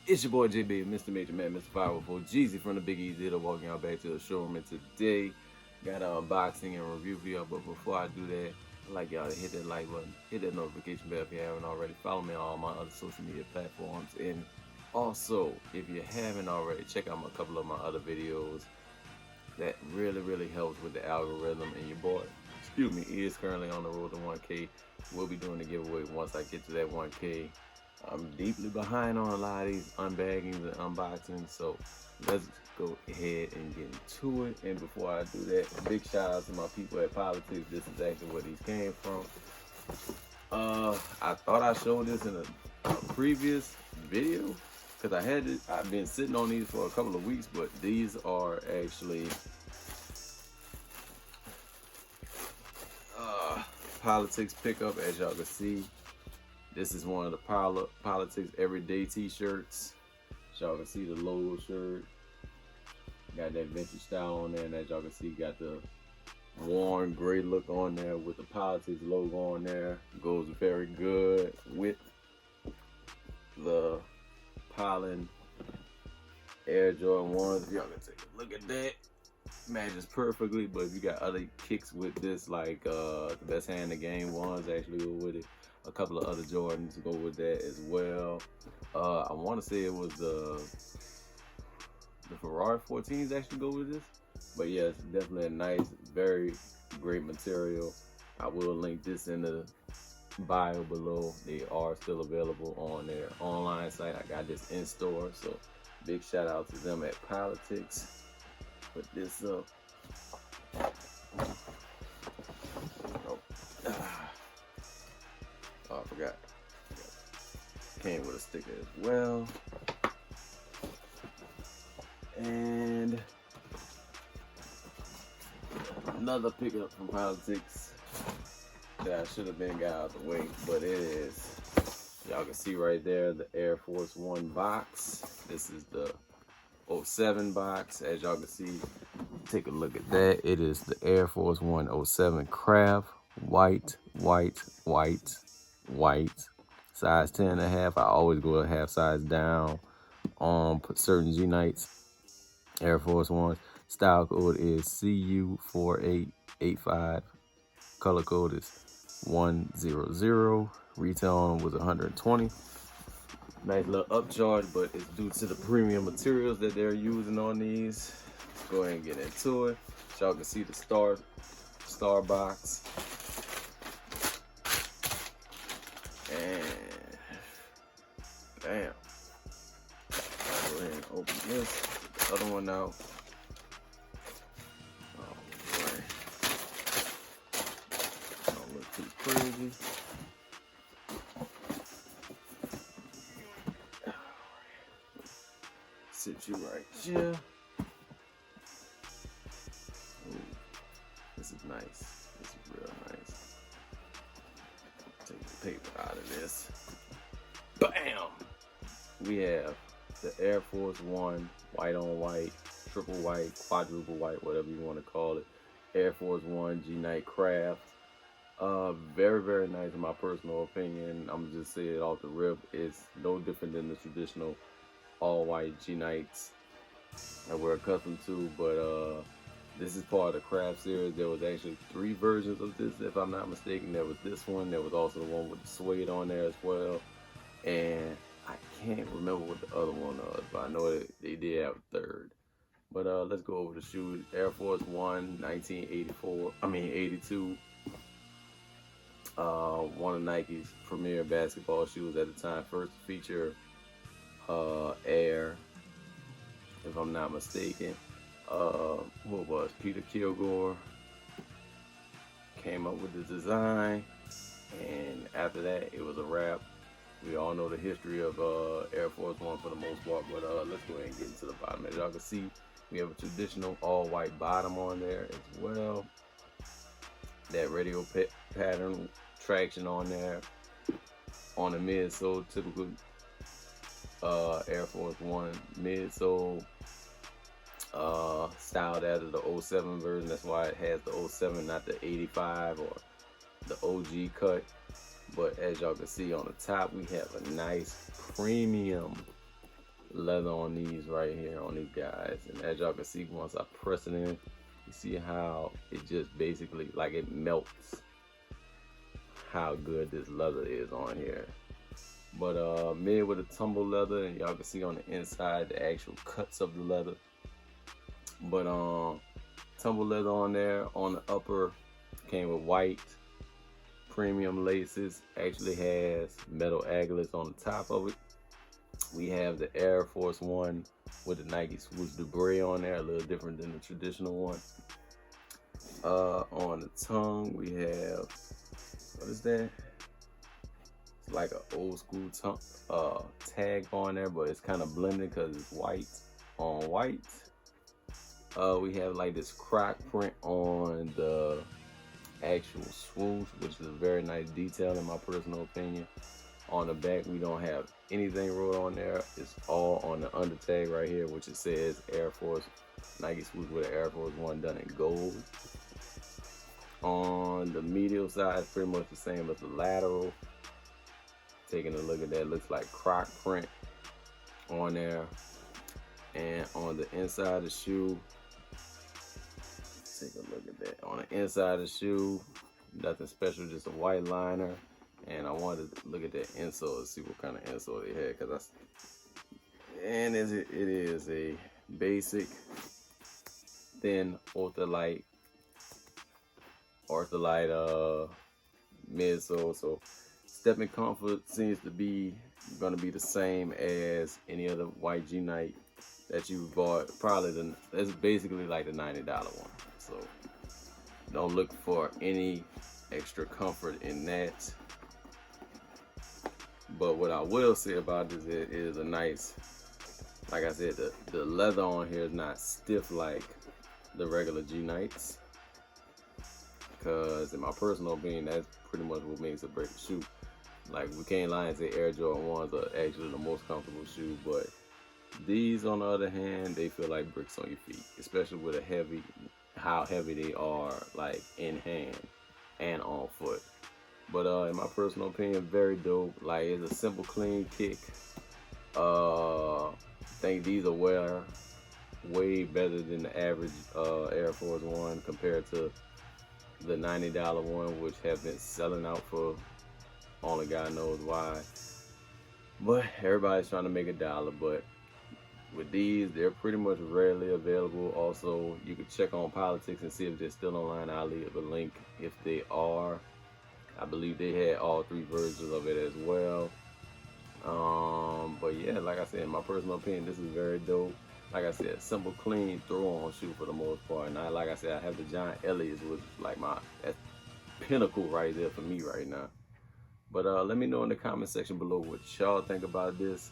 It's your boy JB, Mr. Major Man, Mr. 504 Jeezy from the Big Easy to walking y'all back to the showroom. And today, got an unboxing and review for y'all. But before I do that, I'd like y'all to hit that like button, hit that notification bell if you haven't already. Follow me on all my other social media platforms. And also, if you haven't already, check out a couple of my other videos. That really helps with the algorithm. And your boy, is currently on the road to 1K. We'll be doing the giveaway once I get to that 1K. I'm deeply behind on a lot of these unbaggings and unboxings, so let's go ahead and get into it. And before I do that, a big shout out to my people at Politics. This is actually where these came from. I thought I showed this in a previous video because I've been sitting on these for a couple of weeks, but these are actually Politics pickup, as y'all can see. This is one of the Politics Everyday t-shirts. So y'all can see the logo shirt. Got that vintage style on there, and as y'all can see, got the worn gray look on there with the Politics logo on there. Goes very good with the Pollen Air Jordan 1s. Y'all can take a look at that. Matches perfectly, but if you got other kicks with this, like the Best Hand in the Game ones actually go with it. A couple of other Jordans go with that as well. I want to say it was the Ferrari 14s actually go with this. But yeah, it's definitely a nice, very great material. I will link this in the bio below. They are still available on their online site. I got this in store, so big shout out to them at Politics. Put this up. Oh, I forgot. Came with a sticker as well. And another pickup from Politics that I should have been got out of the way, but it is, y'all can see right there, the Air Force One box. This is the 07 box. As y'all can see, take a look at that. It is the Air Force One 07 Craft, white, size 10.5. I always go a half size down on certain G-Nights. Air Force Ones. Style code is CU4885. Color code is 100. Retail on was 120. Nice little upcharge, but it's due to the premium materials that they're using on these. Let's go ahead and get into it. So y'all can see the star box. And bam. I'll go ahead and open this. Get the other one out. Oh boy. Don't look too crazy. Sit you right here. Ooh, this is nice. This is real nice. Take the paper out of this. Bam! We have the Air Force One, white on white, triple white, quadruple white, whatever you want to call it. Air Force One G-Night Craft. Very nice in my personal opinion. I'm just saying it off the rip. It's no different than the traditional all white G-Nights that we're accustomed to, but this is part of the Craft series. There was actually 3 versions of this, if I'm not mistaken. There was this one, there was also the one with the suede on there as well, and I can't remember what the other one was, but I know they did have a 3rd. But let's go over the shoes. Air Force One 82. One of Nike's premier basketball shoes at the time. First to feature Air, if I'm not mistaken. Who was Peter Kilgore came up with the design, and after that it was a wrap. We all know the history of Air Force One for the most part, but let's go ahead and get into the bottom. As y'all can see, we have a traditional all white bottom on there as well. That radio pattern traction on there on the midsole, typical Air Force One midsole, styled out of the 07 version. That's why it has the 07, not the 85 or the OG cut. But as y'all can see on the top, we have a nice premium leather on these right here, on these guys. And as y'all can see, once I press it in, you see how it just basically, like, it melts how good this leather is on here. But made with a tumble leather, and y'all can see on the inside the actual cuts of the leather. But tumble leather on there. On the upper, came with white premium laces. Actually has metal aglets on the top of it. We have the Air Force One with the Nike Swoosh Debris on there, a little different than the traditional one. On the tongue, we have, what is that? It's like an old school tag on there, but it's kind of blended because it's white on white. We have like this croc print on the actual swoosh, which is a very nice detail in my personal opinion. On the back, we don't have anything wrote on there. It's all on the under tag right here, which it says Air Force, Nike Swoosh with an Air Force One done in gold. On the medial side, it's pretty much the same as the lateral. Taking a look at that, looks like croc print on there. And on the inside of the shoe, take a look at that. On the inside of the shoe, nothing special, just a white liner. And I wanted to look at that insole and see what kind of insole they had, and it is a basic thin Ortholite midsole. So stepping comfort seems to be gonna be the same as any other white G-Nike that you bought. Probably that's basically like the $90 one. So don't look for any extra comfort in that. But what I will say about this, it is a nice, like I said, the leather on here is not stiff like the regular G-Nikes. Because in my personal opinion, that's pretty much what makes a break a shoe. Like, we can't lie and say Air Jordan 1s are actually the most comfortable shoe, but these, on the other hand, they feel like bricks on your feet, especially with how heavy they are, like in hand and on foot. But in my personal opinion, very dope. Like, it's a simple, clean kick. I think these are way better than the average Air Force One compared to the $90 one, which have been selling out for only God knows why. But everybody's trying to make $1. But with these, they're pretty much rarely available. Also, you can check on Politics and see if they're still online. I'll leave a link if they are. I believe they had all 3 versions of it as well. But yeah, like I said, in my personal opinion, this is very dope. Like I said, simple, clean, throw-on shoe for the most part. And like I said, I have the John Elliott's, which is like that's pinnacle right there for me right now. But let me know in the comment section below what y'all think about this.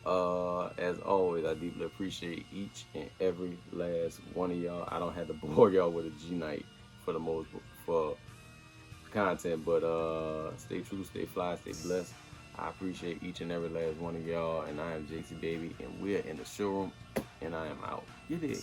As always, I deeply appreciate each and every last one of y'all. I don't have to bore y'all with a G-Nike for content, but stay true, stay fly, stay blessed. I appreciate each and every last one of y'all, and I am JC Baby, and we're in the showroom, and I am out. You dig?